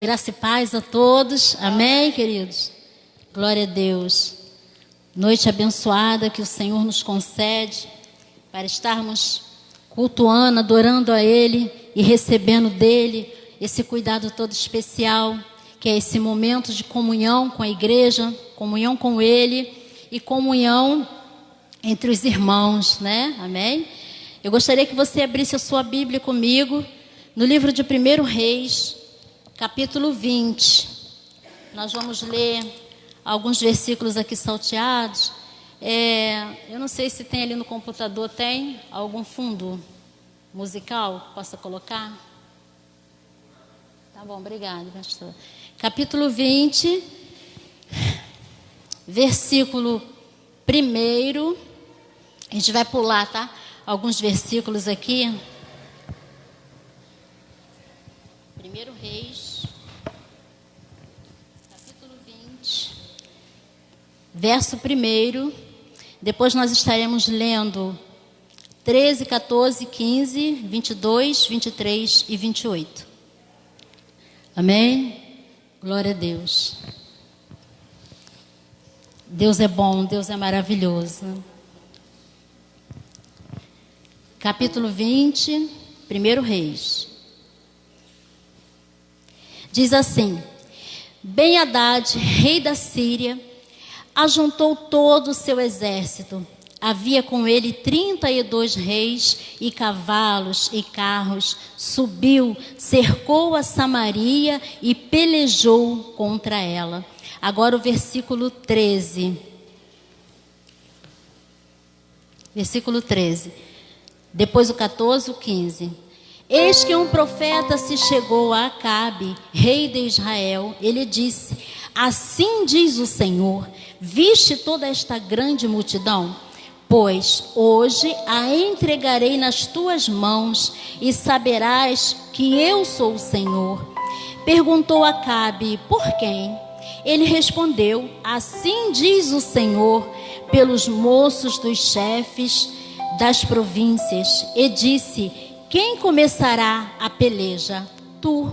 Graça e paz a todos, amém, queridos? Glória a Deus. Noite abençoada que o Senhor nos concede para estarmos cultuando, adorando a Ele e recebendo dEle esse cuidado todo especial, que é esse momento de comunhão com a igreja, comunhão com Ele e comunhão entre os irmãos, né? Amém? Eu gostaria que você abrisse a sua Bíblia comigo no livro de 1 Reis, capítulo 20, nós vamos ler alguns versículos aqui salteados. Eu não sei se tem ali no computador, tem algum fundo musical que possa colocar? Tá bom, obrigada, pastor. Capítulo 20, versículo 1, a gente vai pular, tá? Alguns versículos aqui. 1 Reis, capítulo 20, verso 1. Depois nós estaremos lendo 13, 14, 15, 22, 23 e 28. Amém? Glória a Deus. Deus é bom, Deus é maravilhoso. Capítulo 20, 1 Reis. Diz assim: Ben-Hadad, rei da Síria, ajuntou todo o seu exército. Havia com ele 32 reis e cavalos e carros. Subiu, cercou a Samaria e pelejou contra ela. Agora o versículo 13. Versículo 13. Depois o 14, o 15. Eis que um profeta se chegou a Acabe, rei de Israel. Ele disse: Assim diz o Senhor, viste toda esta grande multidão? Pois hoje a entregarei nas tuas mãos e saberás que eu sou o Senhor. Perguntou Acabe: Por quem? Ele respondeu: Assim diz o Senhor, pelos moços dos chefes das províncias. E disse: Quem começará a peleja? Tu.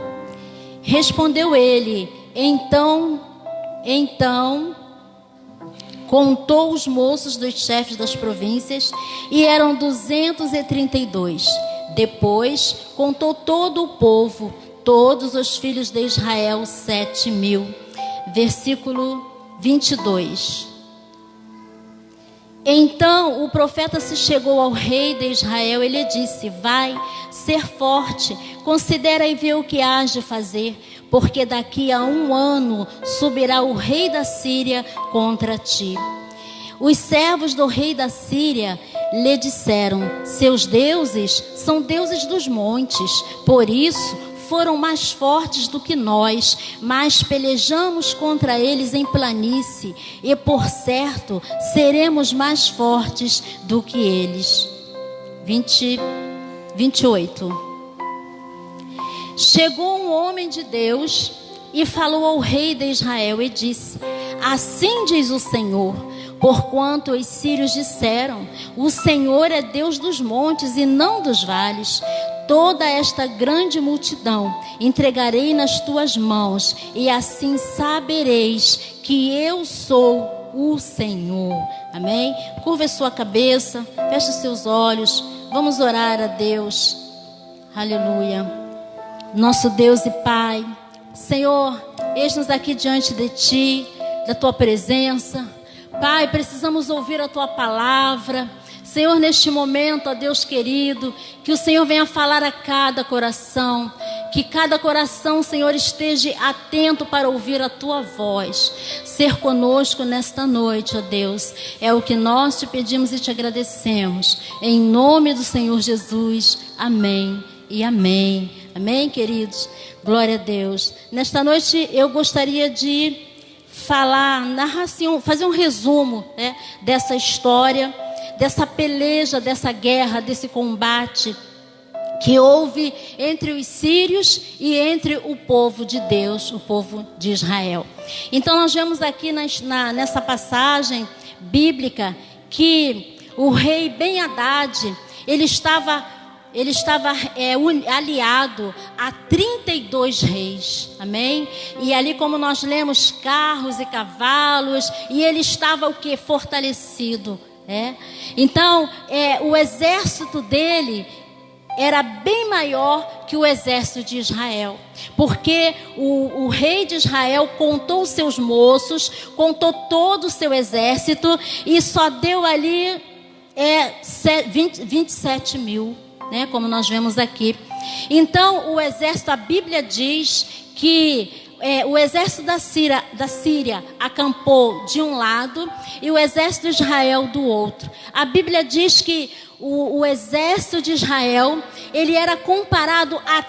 Respondeu ele: Então contou os moços dos chefes das províncias, e eram 232. Depois contou todo o povo, todos os filhos de Israel, 7.000. Versículo 22. Então o profeta se chegou ao rei de Israel. Ele disse: Vai, ser forte, considera e vê o que hás de fazer, porque daqui a 1 ano subirá o rei da Síria contra ti. Os servos do rei da Síria lhe disseram: Seus deuses são deuses dos montes, por isso foram mais fortes do que nós, mas pelejamos contra eles em planície, e por certo seremos mais fortes do que eles. 28. Chegou um homem de Deus e falou ao rei de Israel e disse: Assim diz o Senhor, porquanto os sírios disseram: O Senhor é Deus dos montes e não dos vales. Toda esta grande multidão entregarei nas tuas mãos, e assim sabereis que eu sou o Senhor. Amém? Curva a sua cabeça, feche os seus olhos, vamos orar a Deus. Aleluia. Nosso Deus e Pai, Senhor, eis-nos aqui diante de Ti, da Tua presença. Pai, precisamos ouvir a Tua palavra. Senhor, neste momento, ó Deus querido, que o Senhor venha falar a cada coração, que cada coração, Senhor, esteja atento para ouvir a Tua voz. Ser conosco nesta noite, ó Deus, é o que nós te pedimos e te agradecemos. Em nome do Senhor Jesus, amém e amém. Amém, queridos? Glória a Deus. Nesta noite eu gostaria de fazer um resumo, né, dessa história, dessa peleja, dessa guerra, desse combate que houve entre os sírios e entre o povo de Deus, o povo de Israel. Então nós vemos aqui nessa passagem bíblica que o rei Ben-Hadad, ele estava ele estava aliado a 32 reis, amém? E ali, como nós lemos, carros e cavalos, e ele estava o que? Fortalecido, Então, o exército dele era bem maior que o exército de Israel, porque o rei de Israel contou os seus moços, contou todo o seu exército, e só deu ali 27 mil, como nós vemos aqui. Então o exército, a Bíblia diz que o exército da Síria acampou de um lado e o exército de Israel do outro. A Bíblia diz que o exército de Israel, ele era comparado a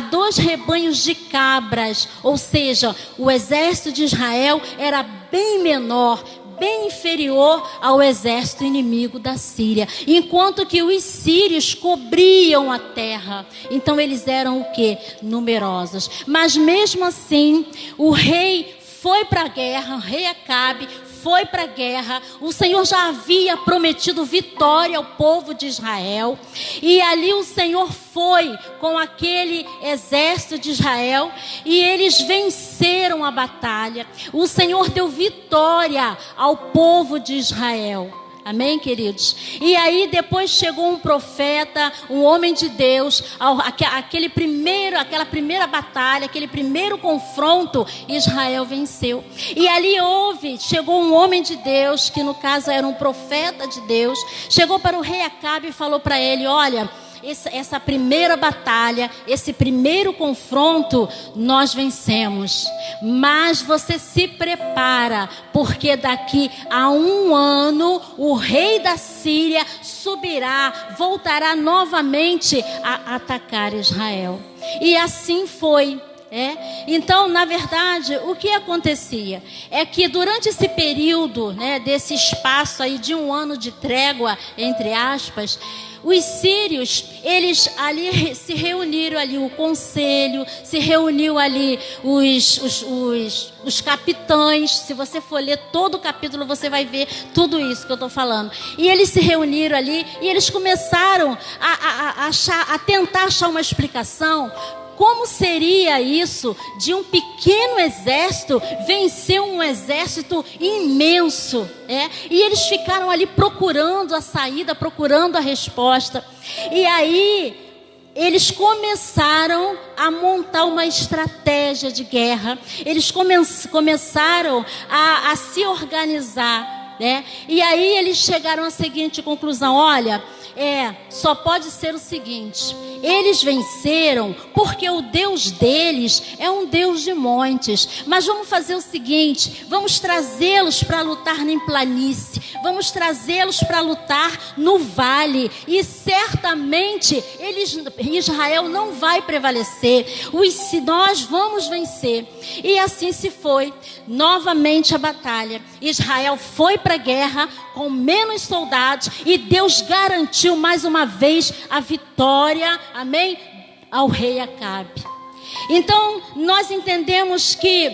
2 rebanhos de cabras, ou seja, o exército de Israel era bem menor, bem inferior ao exército inimigo da Síria, enquanto que os sírios cobriam a terra. Então eles eram o quê? Numerosos. Mas mesmo assim, o rei foi para a guerra, o rei Acabe foi para a guerra. O Senhor já havia prometido vitória ao povo de Israel, e ali o Senhor foi com aquele exército de Israel, e eles venceram a batalha. O Senhor deu vitória ao povo de Israel. Amém, queridos? E aí depois chegou um profeta, um homem de Deus, aquela primeira batalha, aquele primeiro confronto, Israel venceu. E ali chegou um homem de Deus, que no caso era um profeta de Deus, chegou para o rei Acabe e falou para ele: olha, essa primeira batalha, esse primeiro confronto, nós vencemos. Mas você se prepara, porque daqui a 1 ano, o rei da Síria voltará novamente a atacar Israel. E assim foi. Então, na verdade, o que acontecia é que durante esse período, desse espaço aí de 1 ano de trégua, entre aspas, os sírios, eles ali se reuniram ali, o conselho, se reuniu ali os capitães. Se você for ler todo o capítulo, você vai ver tudo isso que eu estou falando. E eles se reuniram ali e eles começaram a tentar achar uma explicação. Como seria isso de um pequeno exército vencer um exército imenso? E eles ficaram ali procurando a saída, procurando a resposta. E aí eles começaram a montar uma estratégia de guerra. Eles começaram a se organizar, E aí eles chegaram à seguinte conclusão: olha, só pode ser o seguinte: eles venceram porque o Deus deles é um Deus de montes. Mas vamos fazer o seguinte: vamos trazê-los para lutar em planície, vamos trazê-los para lutar no vale, e certamente Israel não vai prevalecer. Nós vamos vencer. E assim se foi. Novamente a batalha. Israel foi para a guerra com menos soldados, e Deus garantiu mais uma vez a vitória, amém, ao rei Acabe. Então nós entendemos que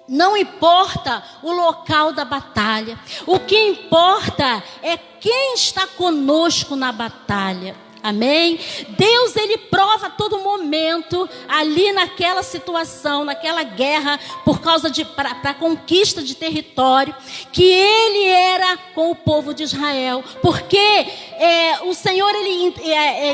não importa o local da batalha, o que importa é quem está conosco na batalha. Amém? Deus, ele prova a todo momento, ali naquela situação, naquela guerra, por causa para a conquista de território, que ele era com o povo de Israel. Porque o Senhor, ele,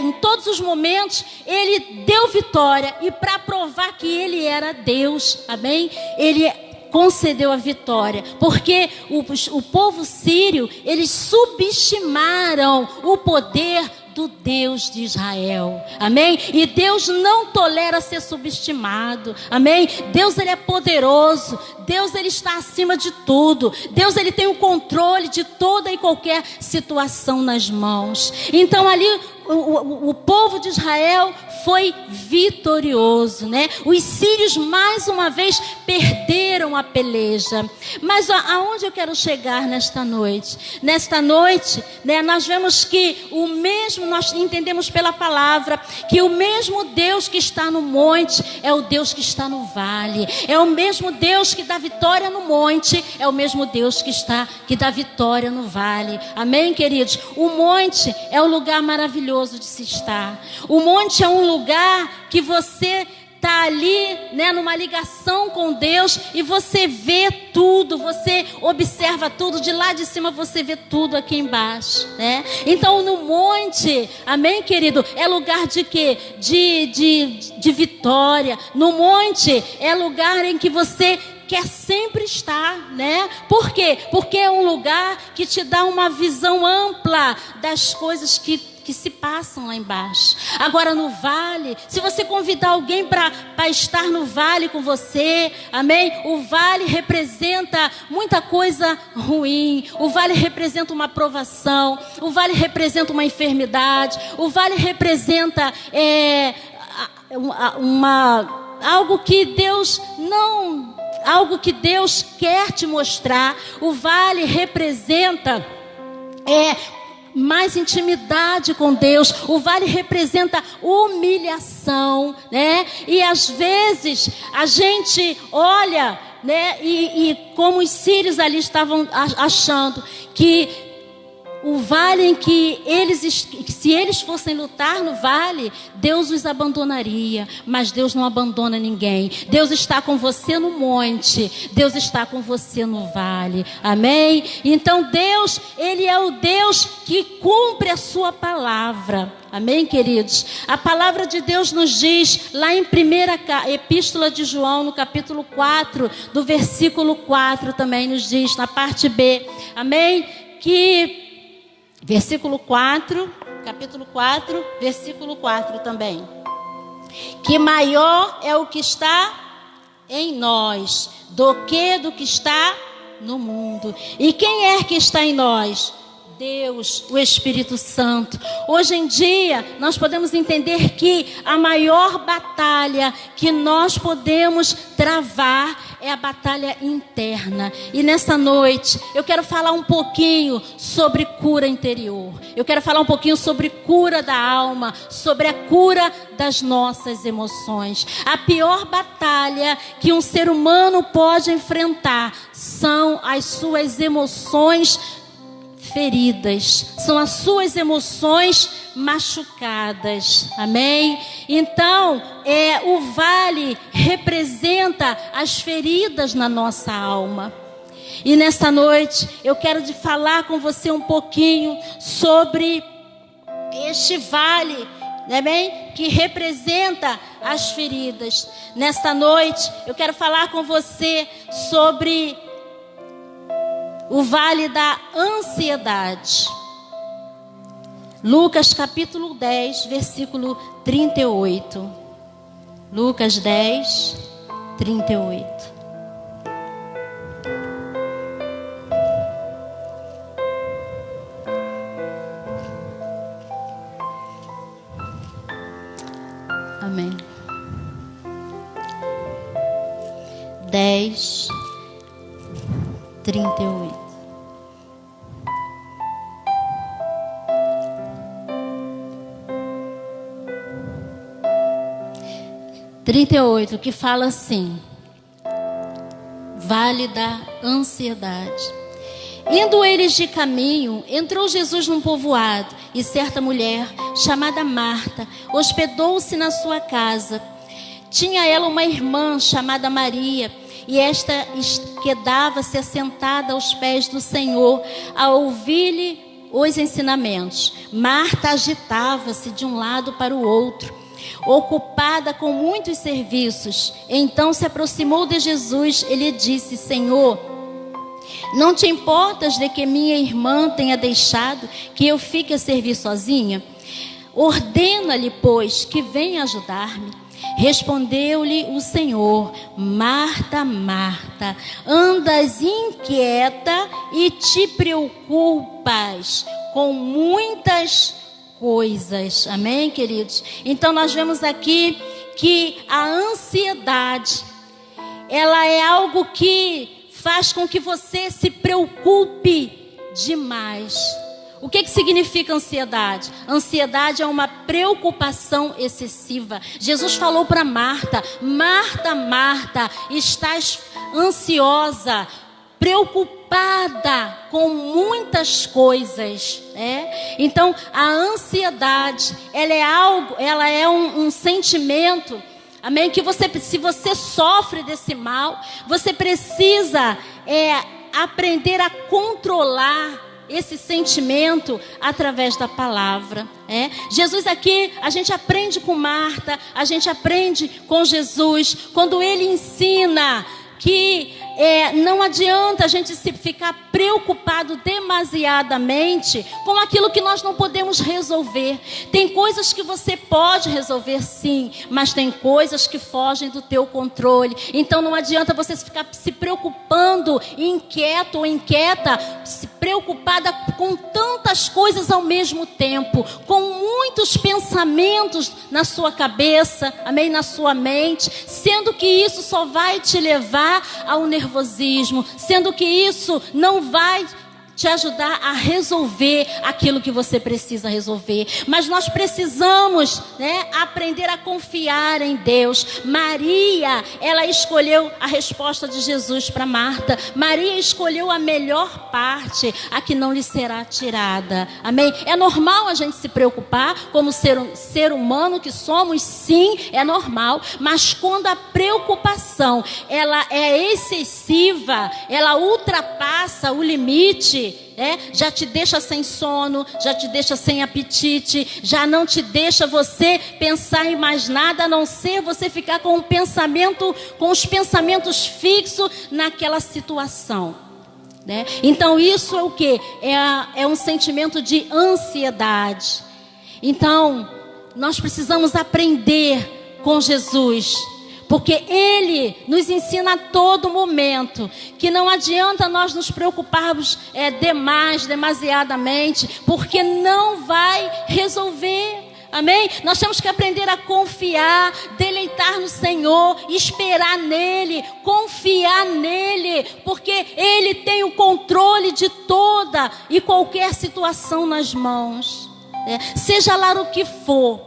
em todos os momentos, ele deu vitória. E para provar que ele era Deus, amém? Ele concedeu a vitória, porque o povo sírio, eles subestimaram o poder do Deus de Israel, amém? E Deus não tolera ser subestimado, amém? Deus, ele é poderoso. Deus, ele está acima de tudo. Deus, ele tem o controle de toda e qualquer situação nas mãos. Então ali o povo de Israel foi vitorioso, Os sírios mais uma vez perderam a peleja. Mas aonde eu quero chegar nesta noite? Nesta noite, nós vemos que nós entendemos pela palavra que o mesmo Deus que está no monte é o Deus que está no vale. É o mesmo Deus que dá vitória no monte, é o mesmo Deus que dá vitória no vale. Amém, queridos? O monte é um lugar maravilhoso. maravilhoso de se estar. O monte é um lugar que você está ali, né, numa ligação com Deus, e você vê tudo, você observa tudo, de lá de cima você vê tudo aqui embaixo, né? Então no monte, amém, querido, é lugar de quê? De vitória. No monte é lugar em que você quer sempre estar, né? Por quê? Porque é um lugar que te dá uma visão ampla das coisas que se passam lá embaixo. Agora no vale, se você convidar alguém para estar no vale com você, amém? O vale representa muita coisa ruim. O vale representa uma provação. O vale representa uma enfermidade. O vale representa algo que Deus não... algo que Deus quer te mostrar. O vale representa mais intimidade com Deus. O vale representa humilhação, né? E às vezes a gente olha, né? E como os sírios ali estavam achando que o vale em que se eles fossem lutar no vale, Deus os abandonaria. Mas Deus não abandona ninguém. Deus está com você no monte. Deus está com você no vale. Amém? Então Deus, Ele é o Deus que cumpre a sua palavra. Amém, queridos? A palavra de Deus nos diz, lá em primeira epístola de João, no capítulo 4, do versículo 4, também nos diz, na parte B. Amém? Que... versículo 4, capítulo 4, versículo 4 também. Que maior é o que está em nós do que está no mundo. E quem é que está em nós? Deus, o Espírito Santo. Hoje em dia, nós podemos entender que a maior batalha que nós podemos travar é a batalha interna. E nessa noite, eu quero falar um pouquinho sobre cura interior. Eu quero falar um pouquinho sobre cura da alma, sobre a cura das nossas emoções. A pior batalha que um ser humano pode enfrentar são as suas emoções feridas, são as suas emoções machucadas. Amém? Então, o vale representa as feridas na nossa alma. E nesta noite eu quero falar com você um pouquinho sobre este vale, amém? Que representa as feridas. Nesta noite eu quero falar com você sobre o vale da ansiedade. Lucas capítulo 10, versículo 38. Lucas 10, 38. Amém. 10, 38. Que fala assim: vale da ansiedade. Indo eles de caminho, entrou Jesus num povoado, e certa mulher, chamada Marta, hospedou-se na sua casa. Tinha ela uma irmã chamada Maria, e esta quedava-se assentada aos pés do Senhor, a ouvir-lhe os ensinamentos. Marta agitava-se de um lado para o outro, ocupada com muitos serviços. Então se aproximou de Jesus e lhe disse: Senhor, não te importas de que minha irmã tenha deixado que eu fique a servir sozinha? Ordena-lhe, pois, que venha ajudar-me. Respondeu-lhe o Senhor: Marta, Marta, andas inquieta e te preocupas com muitas coisas. Amém, queridos? Então nós vemos aqui que a ansiedade, ela é algo que faz com que você se preocupe demais. O que significa ansiedade? Ansiedade é uma preocupação excessiva. Jesus falou para Marta: Marta, Marta, estás ansiosa preocupada com muitas coisas, Então, a ansiedade, ela é um sentimento, amém? Que se você sofre desse mal, você precisa aprender a controlar esse sentimento através da palavra. Jesus aqui, a gente aprende com Marta, a gente aprende com Jesus, quando ele ensina que não adianta a gente se ficar preocupado demasiadamente com aquilo que nós não podemos resolver. Tem coisas que você pode resolver sim, mas tem coisas que fogem do teu controle. Então não adianta você ficar se preocupando, inquieto ou inquieta, se preocupada com tantas coisas ao mesmo tempo, com muitos pensamentos na sua cabeça, amém, na sua mente, sendo que isso só vai te levar ao nervosismo, sendo que isso não vai te ajudar a resolver aquilo que você precisa resolver. Mas nós precisamos, aprender a confiar em Deus. Maria, ela escolheu a resposta de Jesus para Marta. Maria escolheu a melhor parte, a que não lhe será tirada. Amém? É normal a gente se preocupar, como ser humano que somos, sim, é normal. Mas quando a preocupação, ela é excessiva, ela ultrapassa o limite, já te deixa sem sono, já te deixa sem apetite, já não te deixa você pensar em mais nada, a não ser você ficar com os pensamentos fixos naquela situação, Então isso é o quê? É um sentimento de ansiedade. Então nós precisamos aprender com Jesus, porque Ele nos ensina a todo momento que não adianta nós nos preocuparmos demasiadamente, porque não vai resolver. Amém? Nós temos que aprender a confiar, deleitar no Senhor, esperar nele, confiar nele, porque Ele tem o controle de toda e qualquer situação nas mãos, seja lá o que for.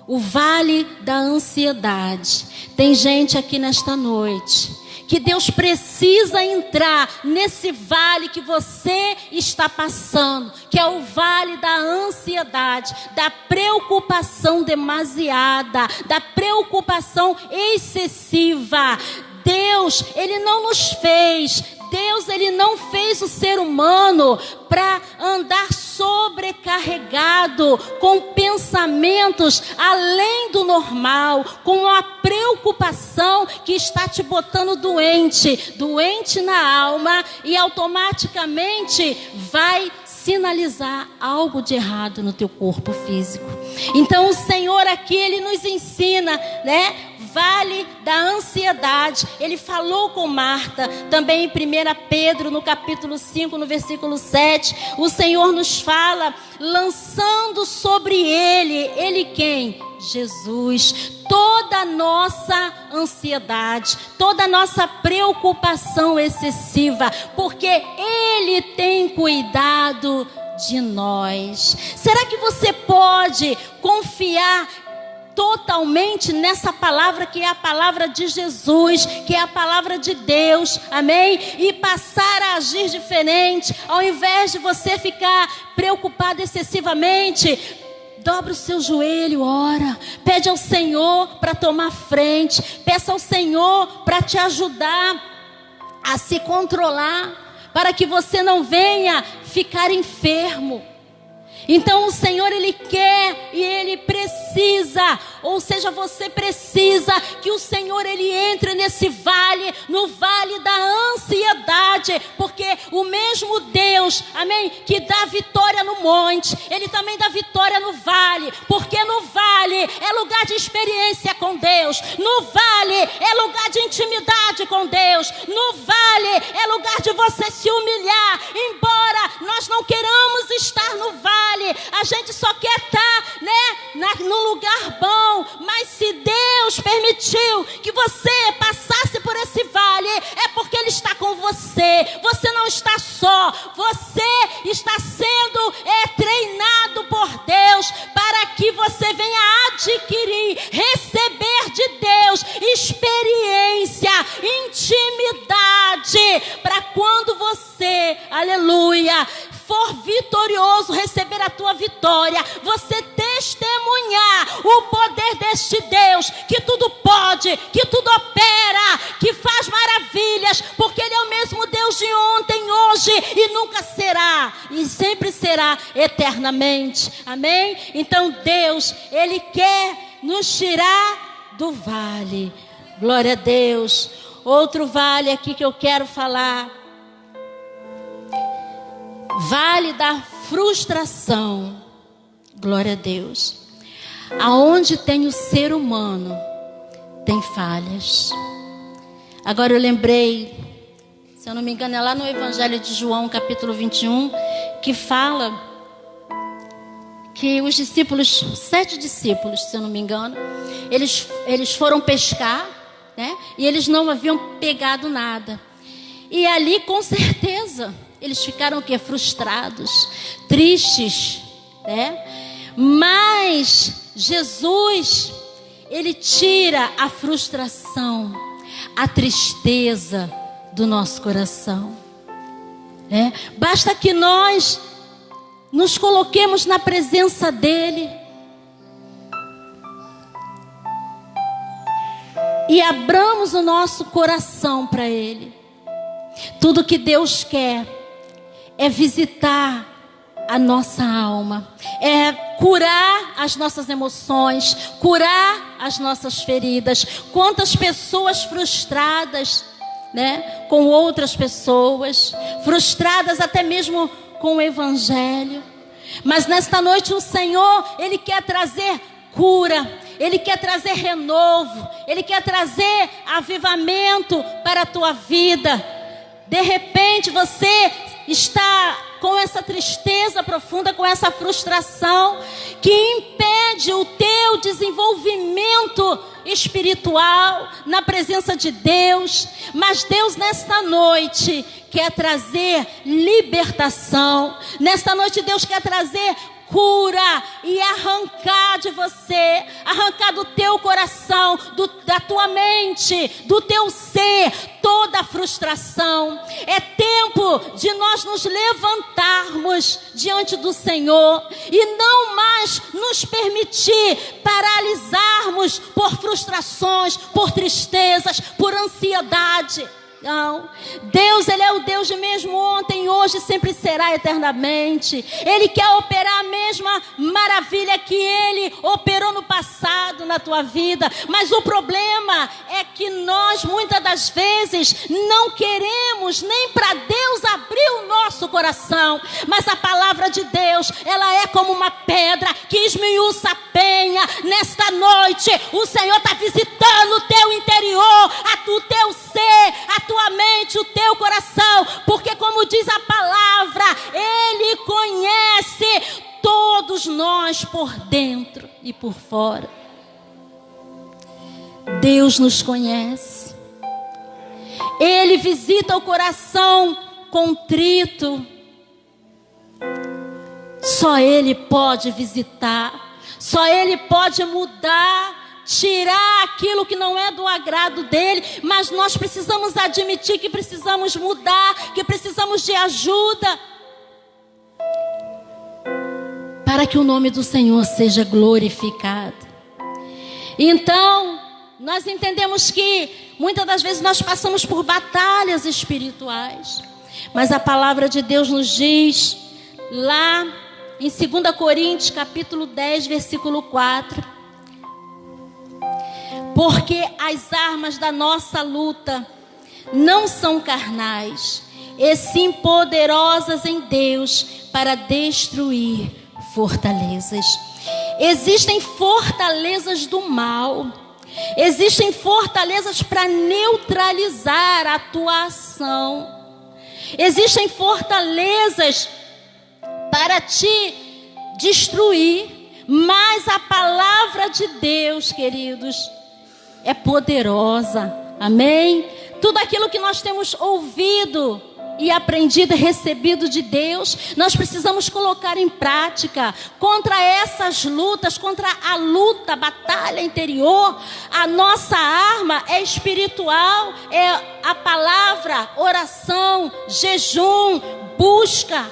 O vale da ansiedade. Tem gente aqui nesta noite que Deus precisa entrar nesse vale que você está passando, que é o vale da ansiedade, da preocupação demasiada, da preocupação excessiva. Deus, Ele não nos fez. Deus, Ele não fez o ser humano para andar sobrecarregado com pensamentos além do normal, com a preocupação que está te botando doente na alma, e automaticamente vai sinalizar algo de errado no teu corpo físico. Então o Senhor aqui, Ele nos ensina, vale da ansiedade. Ele falou com Marta, também em 1 Pedro, no capítulo 5, no versículo 7, o Senhor nos fala, lançando sobre Ele quem? Jesus, toda a nossa ansiedade, toda a nossa preocupação excessiva, porque Ele tem cuidado de nós. Será que você pode confiar totalmente nessa palavra, que é a palavra de Jesus, que é a palavra de Deus, amém? E passar a agir diferente, ao invés de você ficar preocupado excessivamente, dobra o seu joelho, ora, pede ao Senhor para tomar frente, peça ao Senhor para te ajudar a se controlar, para que você não venha ficar enfermo. Então o Senhor, Ele quer e Ele precisa, ou seja, você precisa que o Senhor, Ele entre nesse vale, no vale da ansiedade, porque o mesmo Deus, amém, que dá vitória no monte, Ele também dá vitória no vale, porque no vale é lugar de experiência com Deus, no vale é lugar de intimidade com Deus, no vale é lugar de você se humilhar, embora nós não queiramos estar no vale, a gente só quer estar, no lugar bom, mas se Deus permitiu que você passasse por esse vale, é porque Ele está com você. Você não está só, você está sendo treinado por Deus, para que você venha adquirir, receber de Deus experiência intimidade, para quando você, aleluia, for vitorioso, receber a tua vitória, você testemunhar o poder deste Deus, que tudo pode, que tudo opera, que faz maravilhas, porque Ele é o mesmo Deus de ontem, hoje e nunca será, e sempre será eternamente, amém? Então Deus, Ele quer nos tirar do vale, glória a Deus. Outro vale aqui que eu quero falar, vale da frustração, glória a Deus. Aonde tem o ser humano, tem falhas. Agora eu lembrei, se eu não me engano, é lá no Evangelho de João, capítulo 21, que fala que os discípulos, 7 discípulos, se eu não me engano, eles foram pescar, né? E eles não haviam pegado nada. E ali, com certeza, eles ficaram o quê? Frustrados, tristes, né? Mas Jesus, Ele tira a frustração, a tristeza do nosso coração, né? Basta que nós nos coloquemos na presença dEle e abramos o nosso coração para Ele. Tudo que Deus quer é visitar a nossa alma, é curar as nossas emoções, curar as nossas feridas. Quantas pessoas frustradas, né, com outras pessoas, frustradas até mesmo com o Evangelho. Mas nesta noite o Senhor, Ele quer trazer cura, Ele quer trazer renovo, Ele quer trazer avivamento para a tua vida. De repente você está com essa tristeza profunda, com essa frustração que impede o teu desenvolvimento espiritual na presença de Deus. Mas Deus nesta noite quer trazer libertação. Nesta noite Deus quer trazer cura e arrancar de você, arrancar do teu coração, da tua mente, do teu ser, toda a frustração. É tempo de nós nos levantarmos diante do Senhor e não mais nos permitir paralisarmos por frustrações, por tristezas, por ansiedade. Não, Deus, Ele é o Deus de mesmo ontem, hoje, sempre será eternamente. Ele quer operar a mesma maravilha que Ele operou no passado na tua vida. Mas o problema é que nós muitas das vezes não queremos nem para Deus abrir o nosso coração. Mas a palavra de Deus, ela é como uma pedra que esmiuça a penha. Nesta noite o Senhor está visitando o teu interior, o teu ser, a tua mente, o teu coração, porque como diz a palavra, Ele conhece todos nós por dentro e por fora. Deus nos conhece. Ele visita o coração contrito. Só Ele pode visitar, só Ele pode mudar, tirar aquilo que não é do agrado dele. Mas nós precisamos admitir que precisamos mudar, que precisamos de ajuda, para que o nome do Senhor seja glorificado. Então, nós entendemos que muitas das vezes nós passamos por batalhas espirituais, mas a palavra de Deus nos diz lá em 2 Coríntios capítulo 10, versículo 4: porque as armas da nossa luta não são carnais, e sim poderosas em Deus para destruir fortalezas. Existem fortalezas do mal, existem fortalezas para neutralizar a tua ação, existem fortalezas para te destruir. Mas a palavra de Deus, queridos, é poderosa, amém? Tudo aquilo que nós temos ouvido e aprendido e recebido de Deus, nós precisamos colocar em prática. Contra essas lutas, contra a luta, a batalha interior, a nossa arma é espiritual, é a palavra, oração, jejum, busca.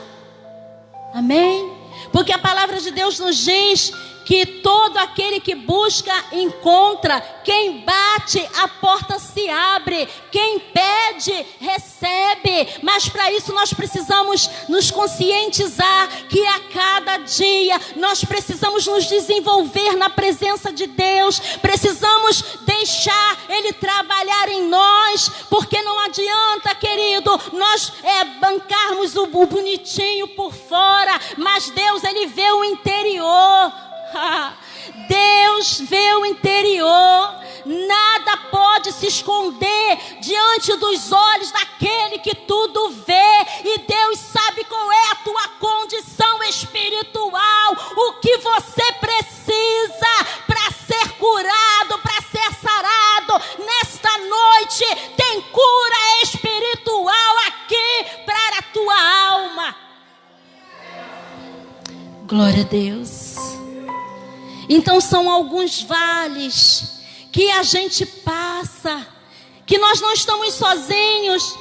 Amém? Porque a palavra de Deus nos diz que todo aquele que busca, encontra. Quem bate, a porta se abre. Quem pede, recebe. Mas para isso nós precisamos nos conscientizar que a cada dia nós precisamos nos desenvolver na presença de Deus. Precisamos deixar Ele trabalhar em nós. Porque não adianta, querido, nós bancarmos o bonitinho por fora. Mas Deus, Ele vê o interior. Deus vê o interior. Nada pode se esconder diante dos olhos daquele que tudo vê. E Deus sabe qual é a tua condição espiritual, o que você precisa para ser curado, para ser sarado. Nesta noite tem cura espiritual aqui para a tua alma. Glória a Deus. Então são alguns vales que a gente passa, que nós não estamos sozinhos.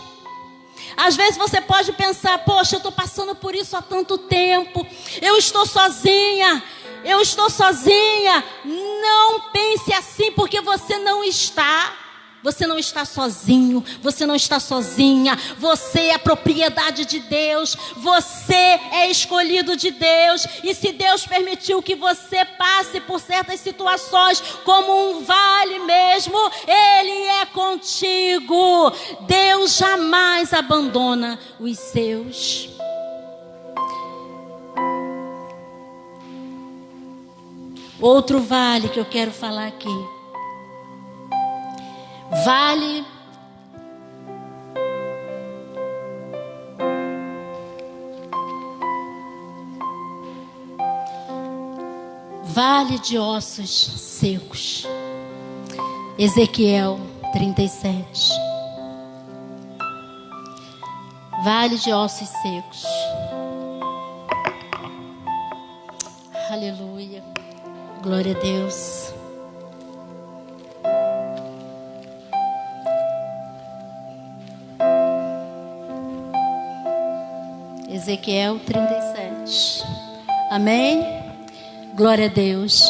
Às vezes você pode pensar, poxa, eu estou passando por isso há tanto tempo, eu estou sozinha. Não pense assim, porque você não está. Você não está sozinho, você não está sozinha. Você é propriedade de Deus, você é escolhido de Deus. E se Deus permitiu que você passe por certas situações, como um vale mesmo, Ele é contigo. Deus jamais abandona os seus. Outro vale que eu quero falar aqui. Vale de ossos secos. Ezequiel 37. Vale de ossos secos. Aleluia. Glória a Deus. Ezequiel 37. Amém? Glória a Deus.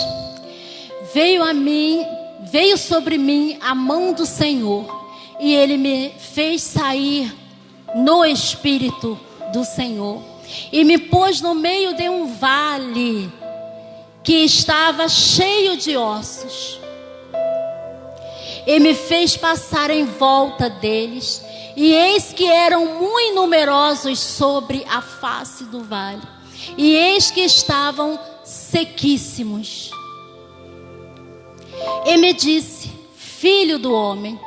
Veio sobre mim a mão do Senhor, e Ele me fez sair no Espírito do Senhor, e me pôs no meio de um vale que estava cheio de ossos, e me fez passar em volta deles. E eis que eram muito numerosos sobre a face do vale, e eis que estavam sequíssimos. E me disse: filho do homem,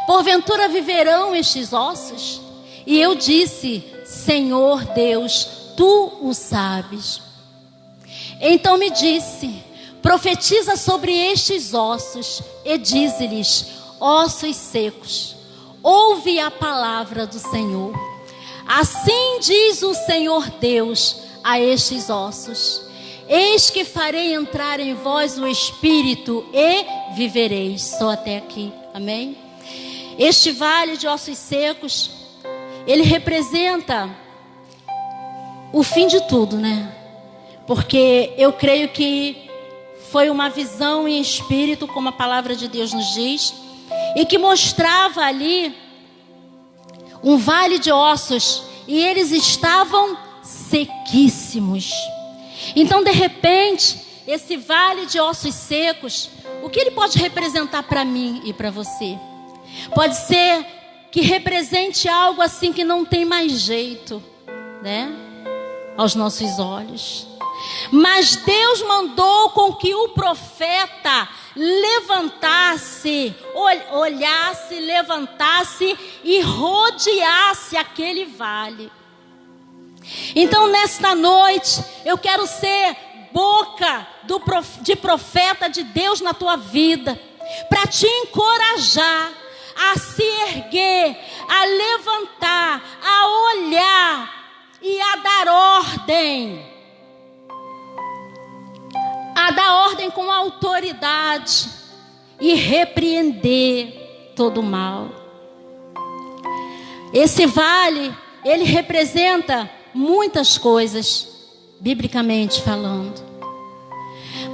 porventura viverão estes ossos? E eu disse: Senhor Deus, tu o sabes. Então me disse: profetiza sobre estes ossos e dize-lhes: ossos secos, ouve a palavra do Senhor. Assim diz o Senhor Deus a estes ossos: eis que farei entrar em vós o Espírito e vivereis. Só até aqui, amém? Este vale de ossos secos, ele representa o fim de tudo, né? Porque eu creio que foi uma visão em espírito, como a palavra de Deus nos diz, e que mostrava ali um vale de ossos, e eles estavam sequíssimos. Então, de repente, esse vale de ossos secos, o que ele pode representar para mim e para você? Pode ser que represente algo assim que não tem mais jeito, né? Aos nossos olhos. Mas Deus mandou com que o profeta levantasse, olhasse, levantasse e rodeasse aquele vale. Então, nesta noite, eu quero ser boca de profeta de Deus na tua vida, para te encorajar a se erguer, a levantar, a e a dar ordem. A dar ordem com autoridade e repreender todo o mal. Esse vale, ele representa muitas coisas, biblicamente falando.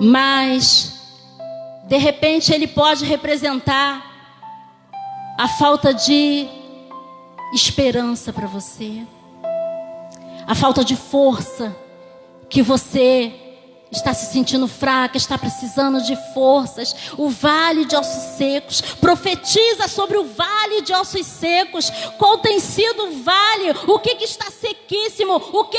Mas, de repente, ele pode representar a falta de esperança para você. A falta de força que você está se sentindo fraca, está precisando de forças. O vale de ossos secos. Profetiza sobre o vale de ossos secos. Qual tem sido o vale? O que está sequíssimo? O que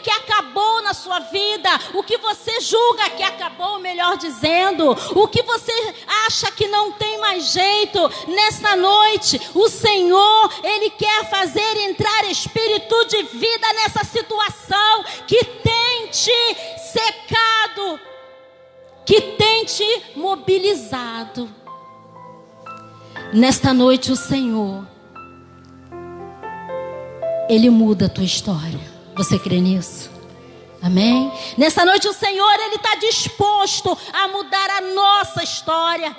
acabou na sua vida? O que você julga que acabou, melhor dizendo? O que você acha que não tem mais jeito? Nesta noite, o Senhor, Ele quer fazer entrar espírito de vida nessa situação que tem te secado, que tem te mobilizado. Nesta noite o Senhor, Ele muda a tua história. Você crê nisso? Amém? Nessa noite o Senhor, Ele está disposto a mudar a nossa história.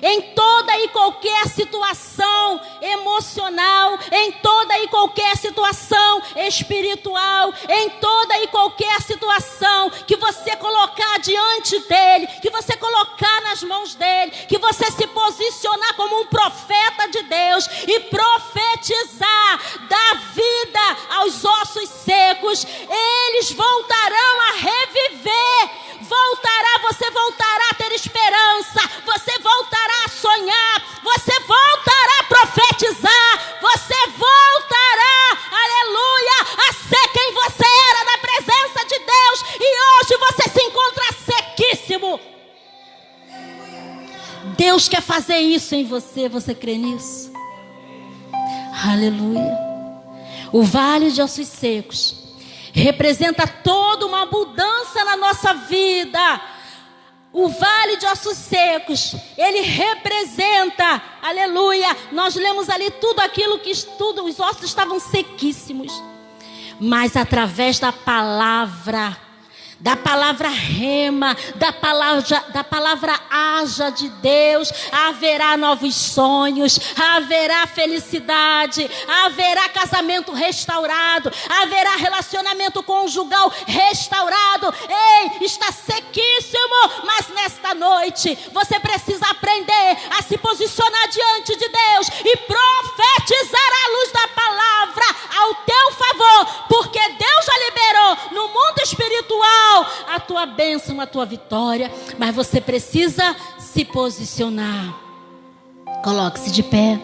Em toda e qualquer situação emocional, em toda e qualquer situação espiritual, em toda e qualquer situação que você colocar diante dEle, que você colocar nas mãos dEle, que você se posicionar como um profeta de Deus e profetizar da vida aos ossos secos, eles voltarão a reviver. Você voltará a ter esperança, você voltará a sonhar, você voltará a profetizar, você voltará, aleluia, a ser quem você era na presença de Deus, e hoje você se encontra sequíssimo. Deus quer fazer isso em você, você crê nisso? Aleluia. O vale de ossos secos representa toda uma mudança na nossa vida. O vale de ossos secos, ele representa, aleluia, nós lemos ali tudo aquilo que os ossos estavam sequíssimos. Mas através da palavra rema, da palavra haja de Deus, haverá novos sonhos, haverá felicidade, haverá casamento restaurado, haverá relacionamento conjugal restaurado. Ei, está sequíssimo, mas nesta noite você precisa aprender a se posicionar diante de Deus e profetizar a luz da palavra ao teu favor, porque Deus já liberou no mundo espiritual a tua bênção, a tua vitória, mas você precisa se posicionar. Coloque-se de pé.